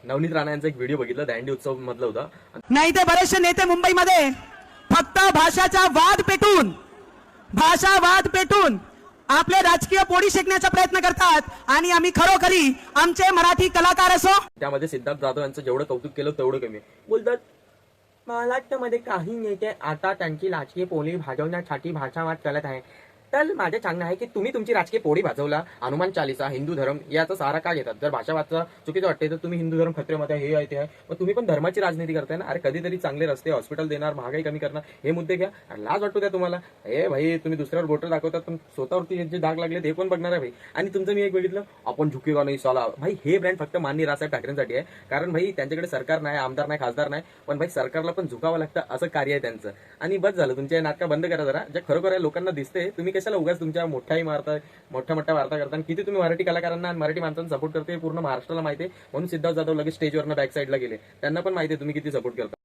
नवनीत राणा यांचा एक व्हिडिओ बघितला, दांडी उत्सव मधला होता. नाही ते बरेचसे नेते मुंबईमध्ये फक्त भाषाचा वाद पेटून आपले राजकीय पोळी शेकण्याचा प्रयत्न करतात. आणि आम्ही खरोखरी आमचे मराठी कलाकार असो, त्यामध्ये सिद्धार्थ जाधव यांचं जेवढं कौतुक केलं तेवढं कमी. बोलतात महाराष्ट्रामध्ये काही नेते आता त्यांची राजकीय पोळी भाजवण्यासाठी भाषावाद करत आहे. तर माझं सांगणं आहे की तुम्ही तुमची राजकीय पोळी भाजवला, हनुमान चालीसा, हिंदू धर्म याचा सहारा का घेतात? जर भाषावादचा चुकीचं वाटते तर तुम्ही हिंदू धर्म खत्रेमध्ये हे आहे ते आहे, मग तुम्ही पण धर्माची राजनीती करताय ना. अरे कधीतरी चांगले रस्ते, हॉस्पिटल देणार, महागाई कमी करणार, हे मुद्दे घ्या. अरे लाज वाटतो त्या तुम्हाला? हे भाई तुम्ही दुसऱ्यावर बोटर दाखवतात पण स्वतःवरती जे डाग लागले ते कोण बघणार आहे भाई? आणि तुमचं मी एक बघितलं, आपण झुकेगा नाही साला. भाई हे ब्रँड फक्त माननीय राजसाहेब ठाकरेंसाठी आहे, कारण भाई त्यांच्याकडे सरकार नाही, आमदार नाही, खासदार नाही, पण भाई सरकारला पण झुकावं लागतं असं कार्य आहे त्यांचं. आणि बस झालं, तुमच्या नाटका बंद करा जरा. जे खरोखर लोकांना दिसते, तुम्ही कशाला उगाच तुमच्या मोठ्याही मारताय, मोठ्या वार्ता करता. किती तुम्ही मराठी कलाकारांना आणि मराठी माणसांना सपोर्ट करते पूर्ण महाराष्ट्राला माहिती आहे. म्हणून सिद्धार्थ जाधव लगेच स्टेजवरनं बॅक साईडला गेले. त्यांना पण माहिती आहे तुम्ही किती सपोर्ट करता.